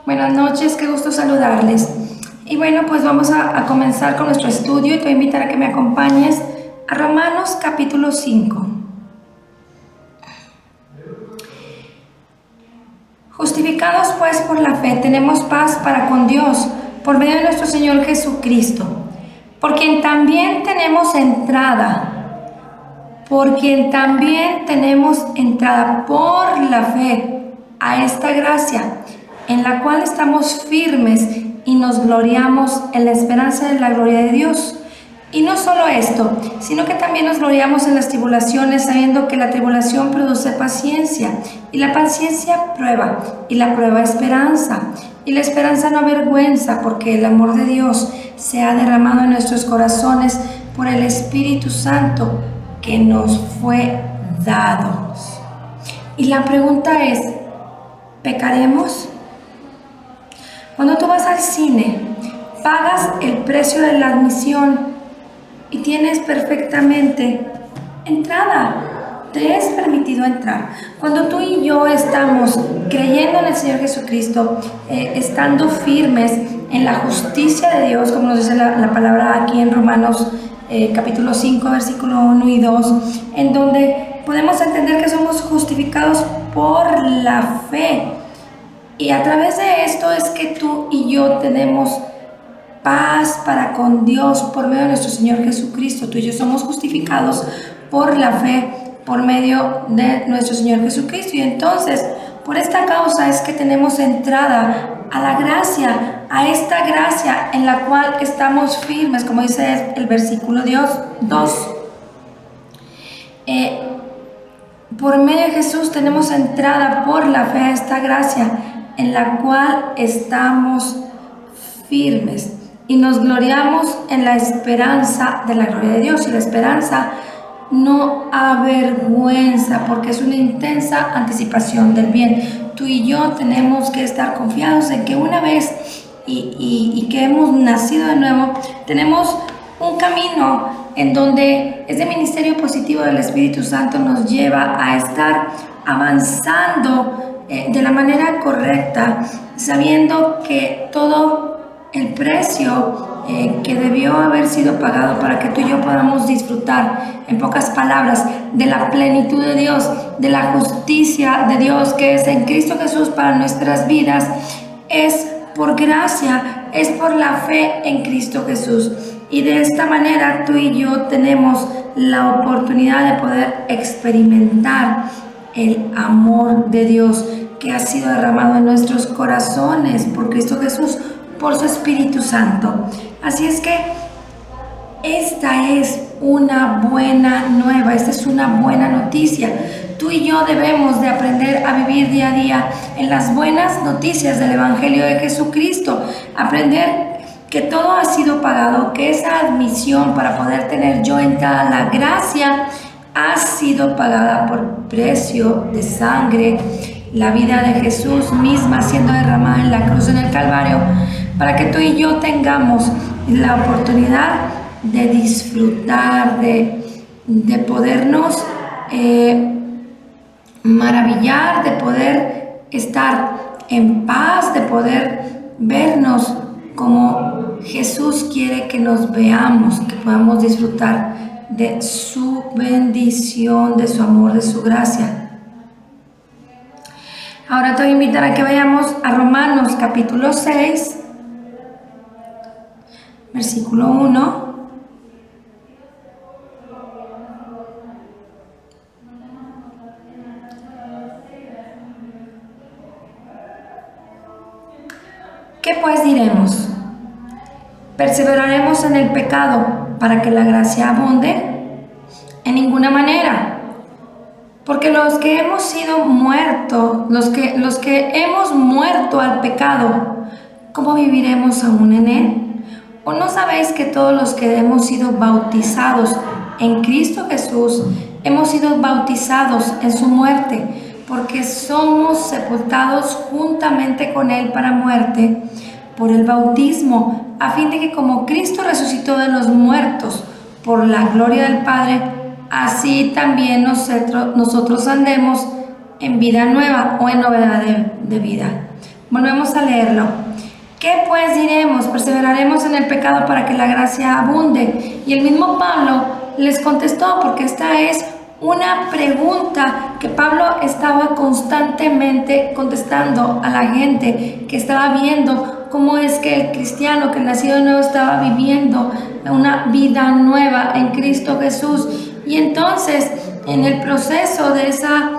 Buenas noches, qué gusto saludarles. Y bueno, pues vamos a comenzar con nuestro estudio y te voy a invitar a que me acompañes a Romanos capítulo 5. Justificados pues por la fe, tenemos paz para con Dios, por medio de nuestro Señor Jesucristo, por quien también tenemos entrada por la fe a esta gracia, en la cual estamos firmes y nos gloriamos en la esperanza de la gloria de Dios. Y no solo esto, sino que también nos gloriamos en las tribulaciones, sabiendo que la tribulación produce paciencia, y la paciencia prueba, y la prueba esperanza, y la esperanza no avergüenza, porque el amor de Dios se ha derramado en nuestros corazones por el Espíritu Santo que nos fue dado. Y la pregunta es, ¿pecaremos? Cuando tú vas al cine, pagas el precio de la admisión y tienes perfectamente entrada, te es permitido entrar. Cuando tú y yo estamos creyendo en el Señor Jesucristo, estando firmes en la justicia de Dios, como nos dice la palabra aquí en Romanos capítulo 5, versículo 1 y 2, en donde podemos entender que somos justificados por la fe. Y a través de esto es que tú y yo tenemos paz para con Dios por medio de nuestro Señor Jesucristo. Tú y yo somos justificados por la fe, por medio de nuestro Señor Jesucristo. Y entonces, por esta causa es que tenemos entrada a la gracia, a esta gracia en la cual estamos firmes, como dice el versículo 2. Por medio de Jesús tenemos entrada por la fe a esta gracia en la cual estamos firmes y nos gloriamos en la esperanza de la gloria de Dios. Y la esperanza no avergüenza, porque es una intensa anticipación del bien. Tú y yo tenemos que estar confiados en que una vez y que hemos nacido de nuevo, tenemos un camino en donde ese ministerio positivo del Espíritu Santo nos lleva a estar avanzando de la manera correcta, sabiendo que todo el precio que debió haber sido pagado para que tú y yo podamos disfrutar, en pocas palabras, de la plenitud de Dios, de la justicia de Dios que es en Cristo Jesús para nuestras vidas, es por gracia, es por la fe en Cristo Jesús. Y de esta manera tú y yo tenemos la oportunidad de poder experimentar el amor de Dios que ha sido derramado en nuestros corazones por Cristo Jesús, por su Espíritu Santo. Así es que esta es una buena nueva, esta es una buena noticia. Tú y yo debemos de aprender a vivir día a día en las buenas noticias del Evangelio de Jesucristo, aprender que todo ha sido pagado, que esa admisión para poder tener yo entrada a la gracia ha sido pagada por precio de sangre, la vida de Jesús misma siendo derramada en la cruz en el Calvario, para que tú y yo tengamos la oportunidad de disfrutar, de podernos maravillar, de poder estar en paz, de poder vernos como Jesús quiere que nos veamos, que podamos disfrutar de su bendición, de su amor, de su gracia. Ahora te voy a invitar a que vayamos a Romanos capítulo 6, versículo 1. ¿Qué pues diremos? ¿Perseveraremos en el pecado para que la gracia abunde? En ninguna manera. Porque los que hemos sido muertos, los que hemos muerto al pecado, ¿cómo viviremos aún en él? ¿O no sabéis que todos los que hemos sido bautizados en Cristo Jesús, hemos sido bautizados en su muerte? Porque somos sepultados juntamente con él para muerte por el bautismo, a fin de que como Cristo resucitó de los muertos por la gloria del Padre, así también nosotros andemos en vida nueva o en novedad de vida. Volvemos a leerlo. ¿Qué pues diremos? ¿Perseveraremos en el pecado para que la gracia abunde? Y el mismo Pablo les contestó, porque esta es una pregunta que Pablo estaba constantemente contestando a la gente que estaba viendo cómo es que el cristiano, que el nacido de nuevo, estaba viviendo una vida nueva en Cristo Jesús. Y entonces, en el proceso de esa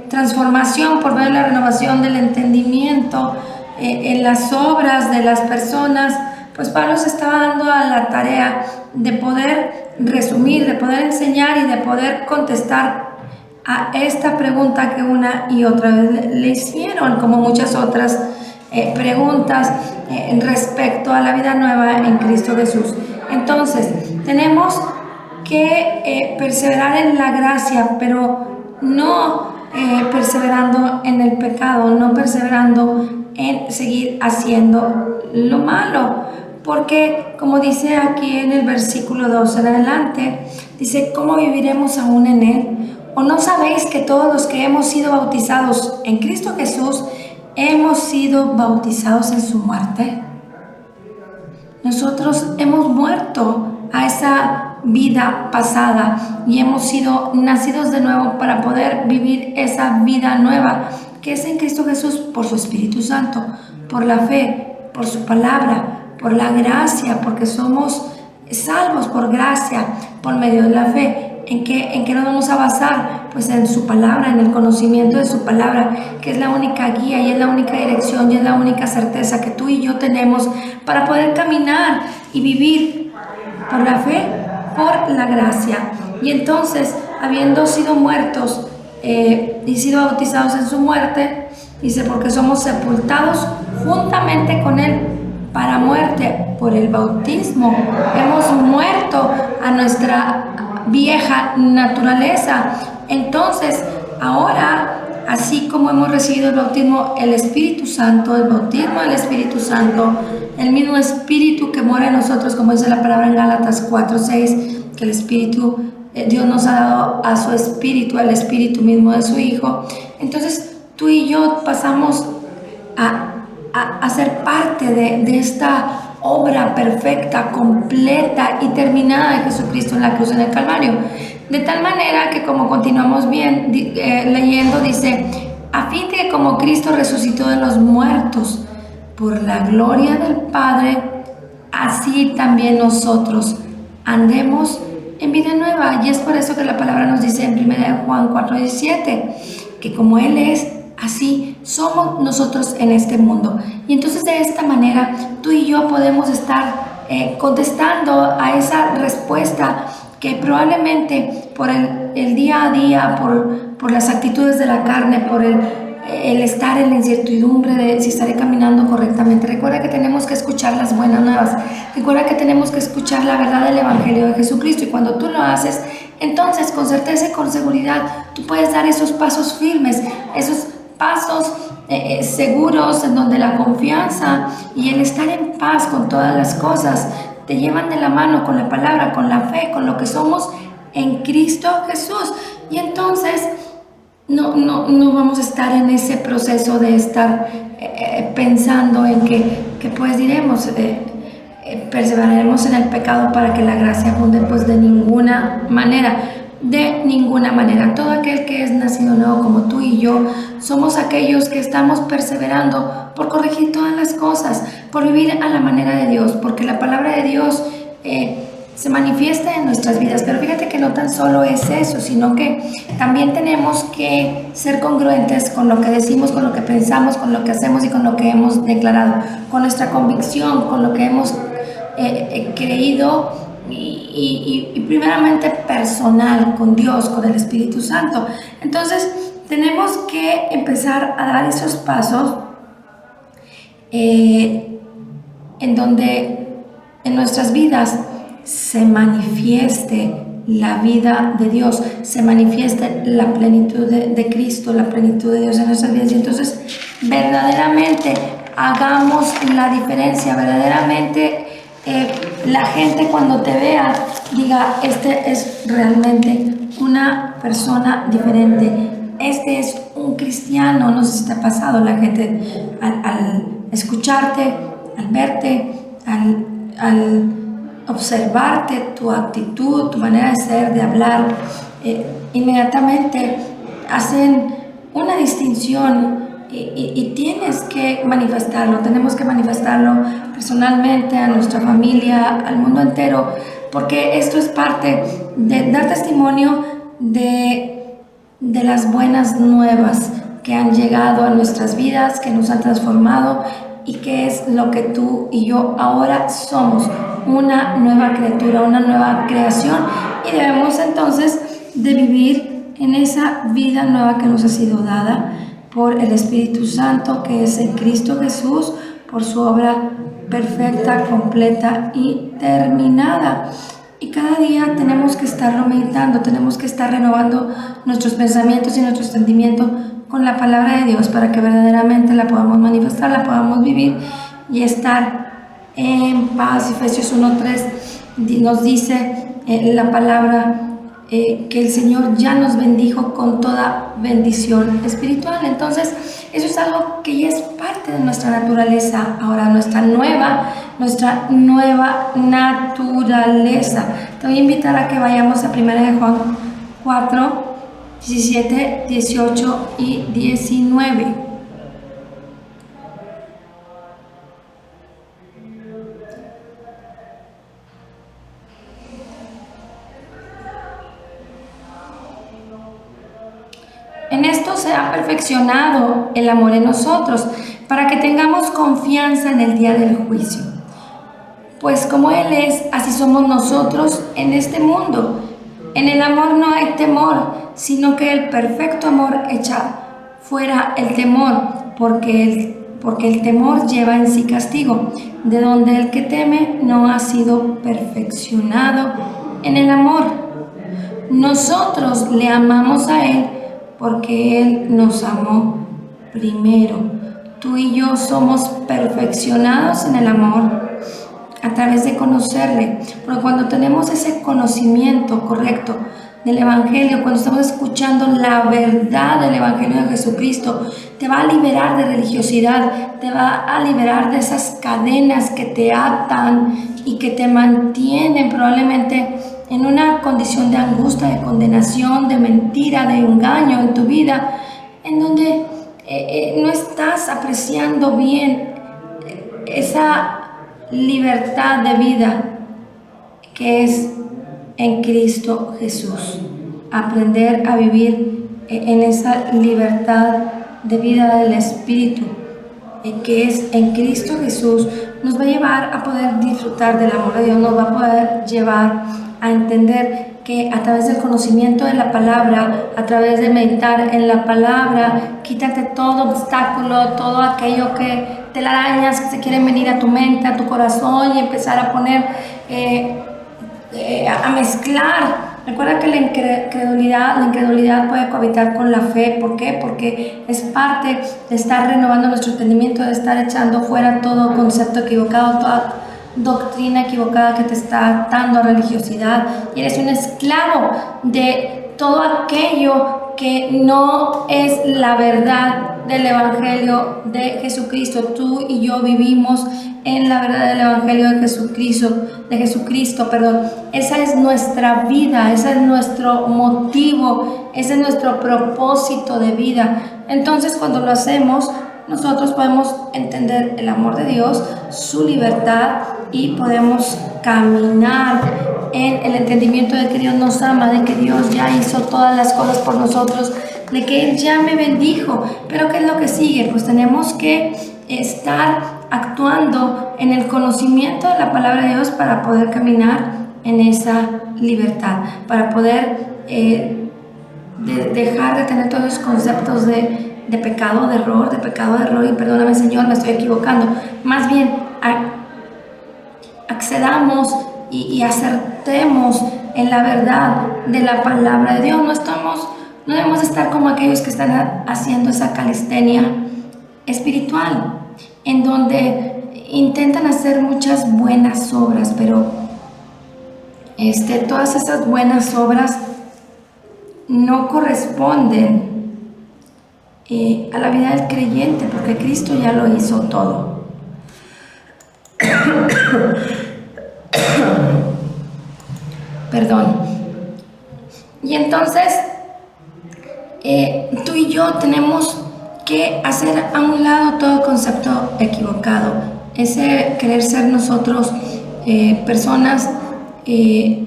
transformación por medio de la renovación del entendimiento, en las obras de las personas, pues Pablo se estaba dando a la tarea de poder resumir, de poder enseñar y de poder contestar a esta pregunta que una y otra vez le hicieron, como muchas otras preguntas respecto a la vida nueva en Cristo Jesús. Entonces, tenemos que perseverar en la gracia, pero no perseverando en el pecado, no perseverando en seguir haciendo lo malo, porque como dice aquí en el versículo 2 en adelante, dice: ¿cómo viviremos aún en él? ¿O no sabéis que todos los que hemos sido bautizados en Cristo Jesús hemos sido bautizados en su muerte? Nosotros hemos muerto a esa vida pasada y hemos sido nacidos de nuevo para poder vivir esa vida nueva que es en Cristo Jesús, por su Espíritu Santo, por la fe, por su palabra, por la gracia, porque somos salvos por gracia, por medio de la fe. ¿En qué nos vamos a basar? Pues en su palabra, en el conocimiento de su palabra, que es la única guía y es la única dirección y es la única certeza que tú y yo tenemos para poder caminar y vivir por la fe, por la gracia. Y entonces, habiendo sido muertos y sido bautizados en su muerte, dice: porque somos sepultados juntamente con él para muerte por el bautismo. Hemos muerto a nuestra vieja naturaleza. Entonces, ahora, así como hemos recibido el bautismo, el Espíritu Santo, el bautismo del Espíritu Santo, el mismo Espíritu que mora en nosotros, como dice la palabra en Gálatas 4:6, que el Espíritu, Dios nos ha dado a su Espíritu, al Espíritu mismo de su Hijo. Entonces, tú y yo pasamos a ser parte de esta obra perfecta, completa y terminada de Jesucristo en la cruz, en el Calvario. De tal manera que, como continuamos bien leyendo, dice: a fin de que como Cristo resucitó de los muertos por la gloria del Padre, así también nosotros andemos en vida nueva. Y es por eso que la palabra nos dice en 1 Juan 4:17, que como Él es, así somos nosotros en este mundo. Y entonces, de esta manera, tú y yo podemos estar contestando a esa respuesta que probablemente por el día a día, por las actitudes de la carne, por el estar en la incertidumbre de si estaré caminando correctamente. Recuerda que tenemos que escuchar las buenas nuevas. Recuerda que tenemos que escuchar la verdad del Evangelio de Jesucristo. Y cuando tú lo haces, entonces con certeza y con seguridad tú puedes dar esos pasos firmes, esos pasos seguros, en donde la confianza y el estar en paz con todas las cosas te llevan de la mano con la palabra, con la fe, con lo que somos en Cristo Jesús. Y entonces no vamos a estar en ese proceso de estar pensando en que pues diremos, perseveraremos en el pecado para que la gracia abunde. Pues de ninguna manera. De ninguna manera. Todo aquel que es nacido nuevo, como tú y yo, somos aquellos que estamos perseverando por corregir todas las cosas, por vivir a la manera de Dios, porque la palabra de Dios se manifiesta en nuestras vidas. Pero fíjate que no tan solo es eso, sino que también tenemos que ser congruentes con lo que decimos, con lo que pensamos, con lo que hacemos y con lo que hemos declarado, con nuestra convicción, con lo que hemos creído. Y primeramente personal, con Dios, con el Espíritu Santo. Entonces tenemos que empezar a dar esos pasos en donde en nuestras vidas se manifieste la vida de Dios, se manifieste la plenitud de Cristo, la plenitud de Dios en nuestras vidas. Y entonces verdaderamente hagamos la diferencia, verdaderamente la gente cuando te vea diga: este es realmente una persona diferente, este es un cristiano. No sé si te ha pasado, la gente al escucharte, al verte, al observarte, tu actitud, tu manera de ser, de hablar, inmediatamente hacen una distinción y tienes que manifestarlo, tenemos que manifestarlo personalmente, a nuestra familia, al mundo entero, porque esto es parte de dar testimonio de las buenas nuevas que han llegado a nuestras vidas, que nos han transformado y que es lo que tú y yo ahora somos, una nueva criatura, una nueva creación, y debemos entonces de vivir en esa vida nueva que nos ha sido dada por el Espíritu Santo, que es en Cristo Jesús, por su obra perfecta, completa y terminada. Y cada día tenemos que estarlo meditando, tenemos que estar renovando nuestros pensamientos y nuestro entendimiento con la palabra de Dios para que verdaderamente la podamos manifestar, la podamos vivir y estar en paz. Efesios 1:3 nos dice la palabra que el Señor ya nos bendijo con toda bendición espiritual. Entonces, eso es algo que ya es parte de nuestra naturaleza, ahora nuestra nueva naturaleza. Te voy a invitar a que vayamos a 1 de Juan 4, 17, 18 y 19. En esto se ha perfeccionado el amor en nosotros, para que tengamos confianza en el día del juicio. Pues como Él es, así somos nosotros en este mundo. En el amor no hay temor, sino que el perfecto amor echa fuera el temor, porque el temor lleva en sí castigo, de donde el que teme no ha sido perfeccionado en el amor. Nosotros le amamos a Él porque Él nos amó primero. Tú y yo somos perfeccionados en el amor a través de conocerle, porque cuando tenemos ese conocimiento correcto del Evangelio, cuando estamos escuchando la verdad del Evangelio de Jesucristo, te va a liberar de religiosidad, te va a liberar de esas cadenas que te atan y que te mantienen probablemente en una condición de angustia, de condenación, de mentira, de engaño en tu vida, en donde no estás apreciando bien esa libertad de vida que es en Cristo Jesús. Aprender a vivir en esa libertad de vida del Espíritu que es en Cristo Jesús, nos va a llevar a poder disfrutar del amor de Dios, nos va a poder llevar a entender que a través del conocimiento de la palabra, a través de meditar en la palabra, quítate todo obstáculo, todo aquello que telarañas que se quieren venir a tu mente, a tu corazón, y empezar a poner, a mezclar. Recuerda que la incredulidad puede cohabitar con la fe. ¿Por qué? Porque es parte de estar renovando nuestro entendimiento, de estar echando fuera todo concepto equivocado, toda doctrina equivocada que te está atando a religiosidad, y eres un esclavo de todo aquello que no es la verdad del Evangelio de Jesucristo. Tú y yo vivimos en la verdad del Evangelio de Jesucristo. Esa es nuestra vida, ese es nuestro motivo, ese es nuestro propósito de vida. Entonces, cuando lo hacemos, nosotros podemos entender el amor de Dios, su libertad, y podemos caminar en el entendimiento de que Dios nos ama, de que Dios ya hizo todas las cosas por nosotros, de que Él ya me bendijo. Pero ¿qué es lo que sigue? Pues tenemos que estar actuando en el conocimiento de la palabra de Dios para poder caminar en esa libertad, para poder dejar de tener todos los conceptos de pecado, de error, y perdóname, Señor, me estoy equivocando. Más bien, accedamos y acertemos en la verdad de la palabra de Dios. No debemos estar como aquellos que están haciendo esa calistenia espiritual, en donde intentan hacer muchas buenas obras, pero todas esas buenas obras no corresponden a la vida del creyente, porque Cristo ya lo hizo todo. Perdón. Y entonces, tú y yo tenemos que hacer a un lado todo concepto equivocado, ese querer ser nosotros personas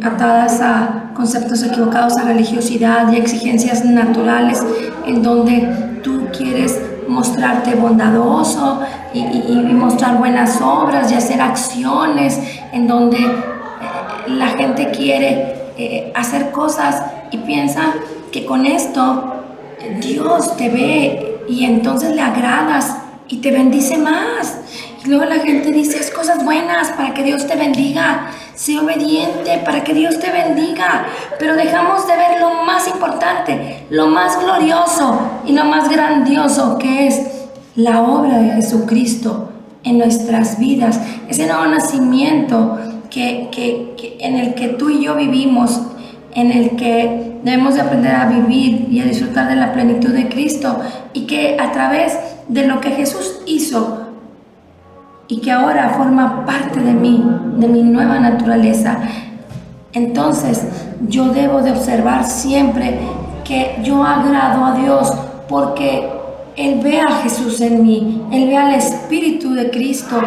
atadas a conceptos equivocados, a religiosidad y exigencias naturales, en donde tú quieres mostrarte bondadoso y mostrar buenas obras y hacer acciones, en donde la gente quiere hacer cosas y piensa que con esto Dios te ve y entonces le agradas y te bendice más. Y luego la gente dice, haz cosas buenas para que Dios te bendiga, sé obediente para que Dios te bendiga, pero dejamos de ver lo más importante, lo más glorioso y lo más grandioso, que es la obra de Jesucristo en nuestras vidas, ese nuevo nacimiento en el que tú y yo vivimos, en el que debemos de aprender a vivir y a disfrutar de la plenitud de Cristo, y que a través de lo que Jesús hizo y que ahora forma parte de mí, de mi nueva naturaleza, entonces yo debo de observar siempre que yo agrado a Dios, porque Él ve a Jesús en mí, Él ve al Espíritu de Cristo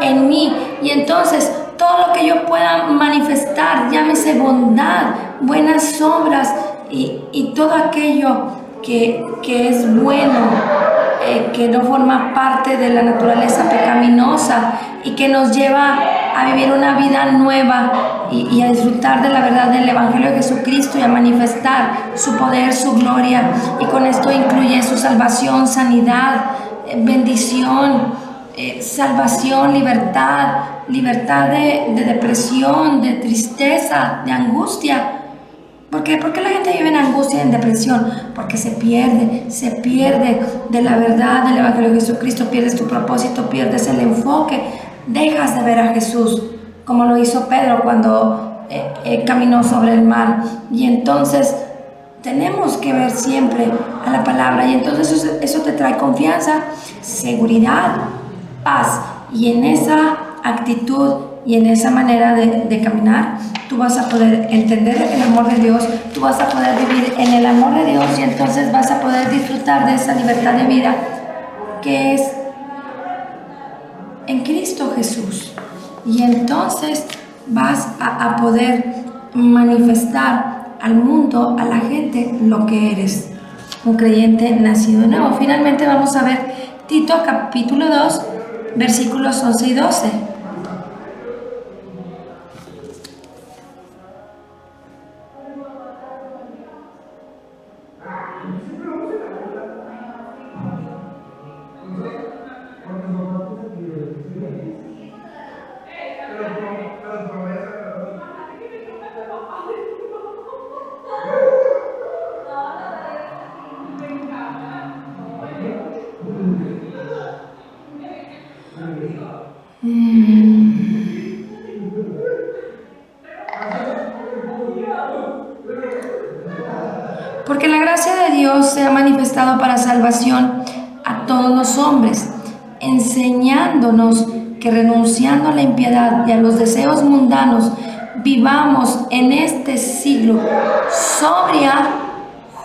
en mí, y entonces todo lo que yo pueda manifestar, llámese bondad, buenas obras y todo aquello que es bueno, que no forma parte de la naturaleza pecaminosa y que nos lleva a vivir una vida nueva y a disfrutar de la verdad del Evangelio de Jesucristo y a manifestar su poder, su gloria, y con esto incluye su salvación, sanidad, bendición, salvación, libertad de depresión, de tristeza, de angustia. ¿Por qué? ¿Por qué la gente vive en angustia y en depresión? Porque se pierde de la verdad del Evangelio de Jesucristo, pierdes tu propósito, pierdes el enfoque, dejas de ver a Jesús, como lo hizo Pedro cuando caminó sobre el mar. Y entonces tenemos que ver siempre a la palabra, y entonces eso te trae confianza, seguridad, paz, y en esa actitud y en esa manera de caminar, tú vas a poder entender el amor de Dios, tú vas a poder vivir en el amor de Dios, y entonces vas a poder disfrutar de esa libertad de vida que es en Cristo Jesús. Y entonces vas a poder manifestar al mundo, a la gente, lo que eres, un creyente nacido de nuevo. Finalmente vamos a ver Tito capítulo 2, versículos 11 y 12. Porque la gracia de Dios se ha manifestado para salvación a todos los hombres, enseñándonos que renunciando a la impiedad y a los deseos mundanos, vivamos en este siglo sobria,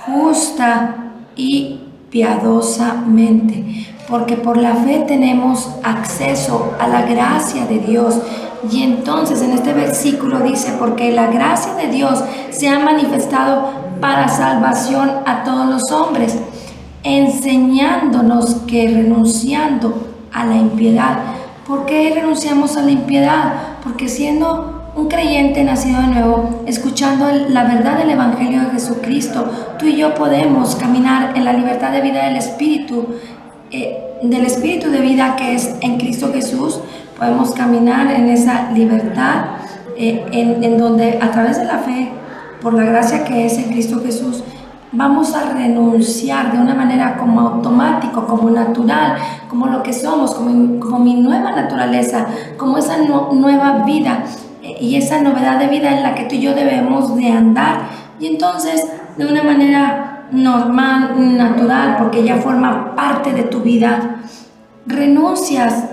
justa y piadosamente, porque por la fe tenemos acceso a la gracia de Dios. Y entonces en este versículo dice, porque la gracia de Dios se ha manifestado para salvación a todos los hombres, enseñándonos que renunciando a la impiedad. ¿Por qué renunciamos a la impiedad? Porque siendo un creyente nacido de nuevo, escuchando la verdad del Evangelio de Jesucristo, tú y yo podemos caminar en la libertad de vida del Espíritu de vida que es en Cristo Jesús. Podemos caminar en esa libertad en donde a través de la fe, por la gracia que es en Cristo Jesús, vamos a renunciar de una manera como automático, como natural, como lo que somos, como mi nueva naturaleza, como esa nueva vida y esa novedad de vida en la que tú y yo debemos de andar. Y entonces, de una manera normal, natural, porque ya forma parte de tu vida. Renuncias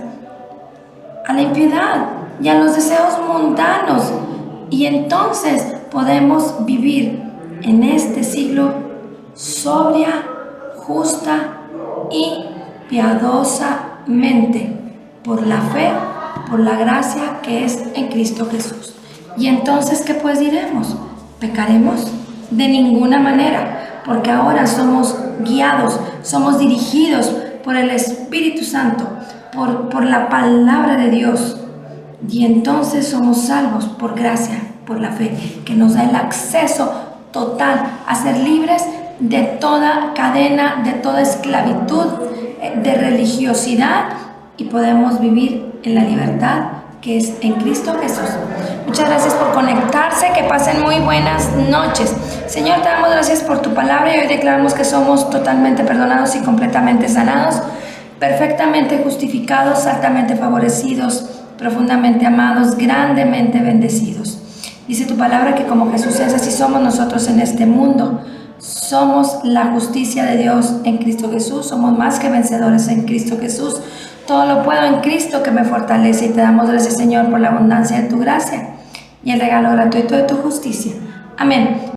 a la impiedad y a los deseos mundanos, y entonces podemos vivir en este siglo sobria, justa y piadosamente por la fe, por la gracia que es en Cristo Jesús. Y entonces, ¿qué pues diremos? ¿Pecaremos? De ninguna manera, porque ahora somos guiados, somos dirigidos por el Espíritu Santo, por la palabra de Dios. Y entonces somos salvos por gracia, por la fe, que nos da el acceso total a ser libres de toda cadena, de toda esclavitud, de religiosidad, y podemos vivir en la libertad que es en Cristo Jesús. Muchas gracias por conectarse, que pasen muy buenas noches. Señor, te damos gracias por tu palabra y hoy declaramos que somos totalmente perdonados y completamente sanados, perfectamente justificados, altamente favorecidos, profundamente amados, grandemente bendecidos. Dice tu palabra que como Jesús es, así somos nosotros en este mundo. Somos la justicia de Dios en Cristo Jesús, somos más que vencedores en Cristo Jesús. Todo lo puedo en Cristo que me fortalece, y te damos gracias, Señor, por la abundancia de tu gracia y el regalo gratuito de tu justicia. Amén.